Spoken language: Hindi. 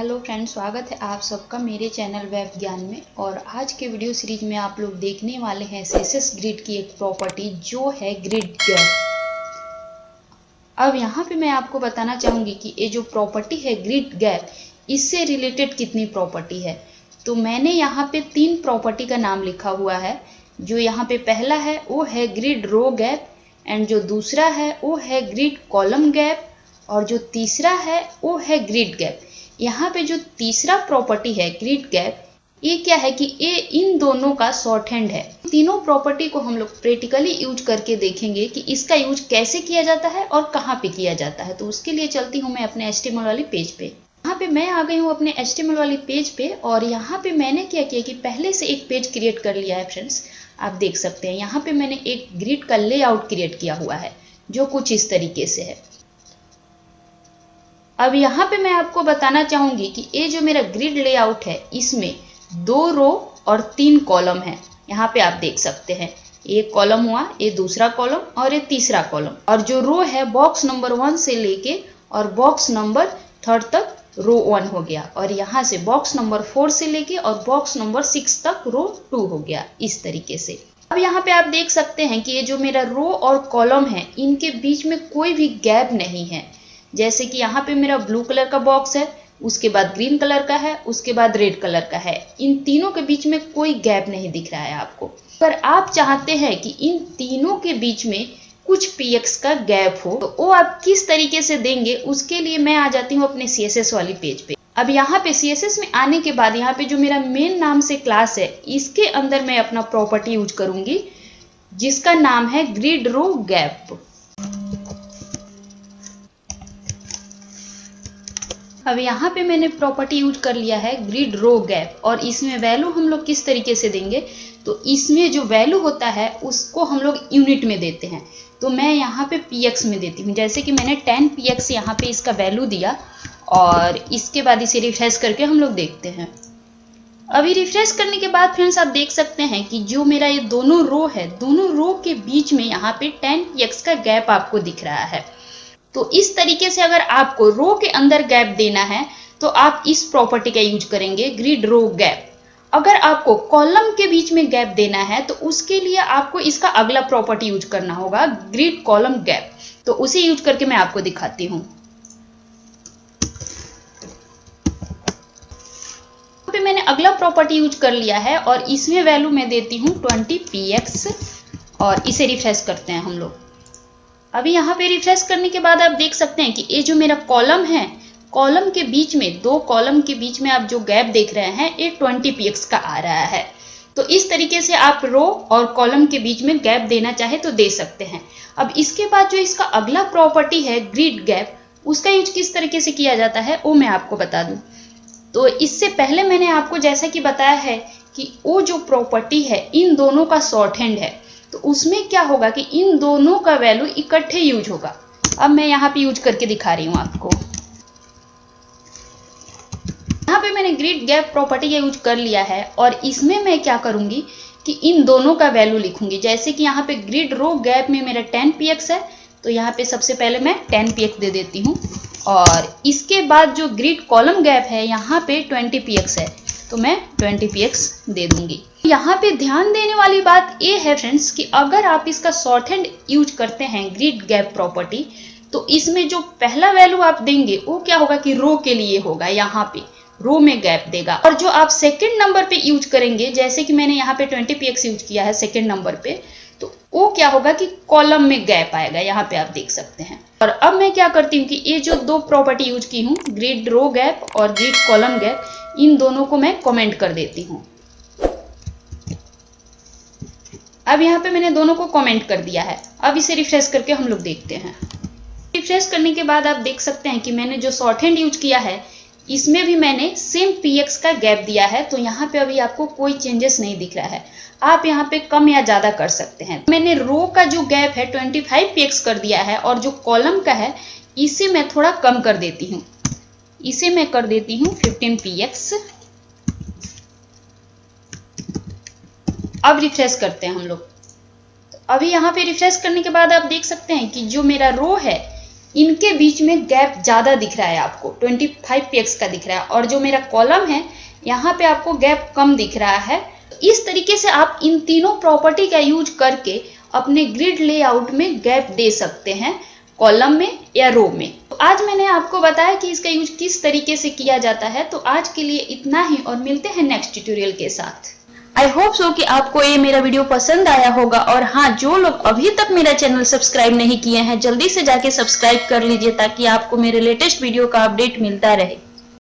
हेलो फ्रेंड्स, स्वागत है आप सबका मेरे चैनल वेब ज्ञान में। और आज के वीडियो सीरीज में आप लोग देखने वाले हैं सीएसएस ग्रिड की एक प्रॉपर्टी जो है ग्रिड गैप। अब यहाँ पे मैं आपको बताना चाहूँगी कि ये जो प्रॉपर्टी है ग्रिड गैप, इससे रिलेटेड कितनी प्रॉपर्टी है। तो मैंने यहाँ पे 3 प्रॉपर्टी का नाम लिखा हुआ है। जो यहाँ पे पहला है वो है ग्रिड रो गैप, एंड जो दूसरा है वो है ग्रिड कॉलम गैप, और जो तीसरा है वो है ग्रिड गैप। यहाँ पे जो तीसरा प्रॉपर्टी है ग्रिड गैप, ये क्या है कि ये इन दोनों का शॉर्ट हैंड है। तीनों प्रॉपर्टी को हम लोग प्रैक्टिकली यूज करके देखेंगे कि इसका यूज कैसे किया जाता है और कहाँ पे किया जाता है। तो उसके लिए चलती हूँ मैं अपने HTML वाली पेज पे। यहाँ पे मैं आ गई हूँ अपने HTML वाली पेज पे, और यहाँ पे मैंने क्या किया कि पहले से एक पेज क्रिएट कर लिया है फ्रेंड्स। आप देख सकते हैं यहाँ पे मैंने एक ग्रिड का लेआउट क्रिएट किया हुआ है जो कुछ इस तरीके से है। अब यहाँ पे मैं आपको बताना चाहूंगी कि ये जो मेरा ग्रिड लेआउट है इसमें 2 रो और 3 कॉलम है। यहाँ पे आप देख सकते हैं, एक कॉलम हुआ, ये दूसरा कॉलम और ये तीसरा कॉलम। और जो रो है बॉक्स नंबर 1 से लेके और बॉक्स नंबर 3 तक रो 1 हो गया, और यहाँ से बॉक्स नंबर 4 से लेके और बॉक्स नंबर 6 तक रो 2 हो गया, इस तरीके से। अब यहाँ पे आप देख सकते हैं कि ये जो मेरा रो और कॉलम है इनके बीच में कोई भी गैप नहीं है। जैसे कि यहाँ पे मेरा ब्लू कलर का बॉक्स है, उसके बाद ग्रीन कलर का है, उसके बाद रेड कलर का है। इन तीनों के बीच में कोई गैप नहीं दिख रहा है आपको। अगर आप चाहते हैं कि इन तीनों के बीच में कुछ px का गैप हो तो वो आप किस तरीके से देंगे, उसके लिए मैं आ जाती हूँ अपने CSS वाली पेज पे। अब यहाँ पे CSS में आने के बाद यहाँ पे जो मेरा मेन नाम से क्लास है इसके अंदर मैं अपना प्रॉपर्टी यूज करूंगी जिसका नाम है ग्रिड रो गैप। अब यहाँ पे मैंने प्रॉपर्टी यूज कर लिया है ग्रिड रो गैप, और इसमें वैल्यू हम लोग किस तरीके से देंगे, तो इसमें जो वैल्यू होता है उसको हम लोग यूनिट में देते हैं। तो मैं यहाँ पे px में देती हूँ। जैसे कि मैंने 10 px यहाँ पे इसका वैल्यू दिया, और इसके बाद इसे रिफ्रेश करके हम लोग देखते हैं। अभी रिफ्रेश करने के बाद फ्रेंड्स आप देख सकते हैं कि जो मेरा ये दोनों रो है, दोनों रो के बीच में यहाँ पे 10 px का गैप आपको दिख रहा है। तो इस तरीके से अगर आपको रो के अंदर गैप देना है तो आप इस प्रॉपर्टी का यूज करेंगे ग्रिड रो गैप। अगर आपको कॉलम के बीच में गैप देना है तो उसके लिए आपको इसका अगला प्रॉपर्टी यूज करना होगा ग्रिड कॉलम गैप। तो उसे यूज करके मैं आपको दिखाती हूँ। यहाँ पे मैंने अगला प्रॉपर्टी यूज कर लिया है और इसमें वैल्यू मैं देती हूँ 20 px, और इसे रिफ्रेश करते हैं हम लोग। अभी यहाँ पे रिफ्रेश करने के बाद आप देख सकते हैं कि ये जो मेरा कॉलम है, कॉलम के बीच में 2 कॉलम के बीच में आप जो गैप देख रहे हैं ये 20 px का आ रहा है। तो इस तरीके से आप रो और कॉलम के बीच में गैप देना चाहे तो दे सकते हैं। अब इसके बाद जो इसका अगला प्रॉपर्टी है ग्रिड गैप, उसका यूज किस तरीके से किया जाता है वो मैं आपको बता दूं। तो इससे पहले मैंने आपको जैसा कि बताया है कि वो जो प्रॉपर्टी है इन दोनों का शॉर्ट हैंड है, तो उसमें क्या होगा कि इन दोनों का वैल्यू इकट्ठे यूज होगा। अब मैं यहाँ पे यूज करके दिखा रही हूँ आपको। यहाँ पे मैंने ग्रिड गैप प्रॉपर्टी का यूज कर लिया है, और इसमें मैं क्या करूंगी कि इन दोनों का वैल्यू लिखूंगी। जैसे कि यहाँ पे ग्रिड रो गैप में मेरा 10 px है, तो यहाँ पे सबसे पहले मैं 10 px दे देती हूँ, और इसके बाद जो ग्रिड कॉलम गैप है यहाँ पे 20 px है, तो मैं 20 px दे दूंगी। यहाँ पे ध्यान देने वाली बात ये है फ्रेंड्स कि अगर आप इसका शॉर्ट हैंड यूज करते हैं ग्रिड गैप प्रॉपर्टी, तो इसमें जो पहला वैल्यू आप देंगे वो क्या होगा कि रो के लिए होगा, यहाँ पे रो में गैप देगा। और जो आप सेकंड नंबर पे यूज करेंगे, जैसे कि मैंने यहाँ पे 20 px यूज किया है सेकंड नंबर पे, तो वो क्या होगा कि कॉलम में गैप आएगा, यहाँ पे आप देख सकते हैं। और अब मैं क्या करती हूँ कि ये जो 2 प्रॉपर्टी यूज की हूँ ग्रिड रो गैप और ग्रिड कॉलम गैप, इन दोनों को मैं कमेंट कर देती हूँ। अब यहाँ पे मैंने दोनों को कमेंट कर दिया है। अब इसे रिफ्रेश करके हम लोग देखते हैं। रिफ्रेश करने के बाद आप देख सकते हैं कि मैंने जो शॉर्ट हैंड यूज किया है इसमें भी मैंने सेम px का गैप दिया है। तो यहाँ पे अभी आपको कोई चेंजेस नहीं दिख रहा है। आप यहाँ पे कम या ज्यादा कर सकते हैं। मैंने रो का जो गैप है 25 px कर दिया है, और जो कॉलम का है इसे मैं थोड़ा कम कर देती हूँ। इसे मैं कर देती हूँ 15 px। अब रिफ्रेश करते हैं हम लोग। तो अभी यहाँ पे रिफ्रेश करने के बाद आप देख सकते हैं कि जो मेरा रो है इनके बीच में गैप ज़्यादा दिख रहा है, आपको 25 px का दिख रहा है, और जो मेरा कॉलम है यहाँ पे आपको गैप कम दिख रहा है। इस तरीके से आप इन तीनों प्रॉपर्टी का यूज करके अपने ग्रिड लेआउट में गैप दे सकते हैं, कॉलम में या रो में। तो आज मैंने आपको बताया कि इसका यूज किस तरीके से किया जाता है। तो आज के लिए इतना ही, और मिलते हैं नेक्स्ट ट्यूटोरियल के साथ। आई होप सो कि आपको ये मेरा वीडियो पसंद आया होगा। और हाँ, जो लोग अभी तक मेरा चैनल सब्सक्राइब नहीं किए हैं, जल्दी से जाके सब्सक्राइब कर लीजिए ताकि आपको मेरे लेटेस्ट वीडियो का अपडेट मिलता रहे।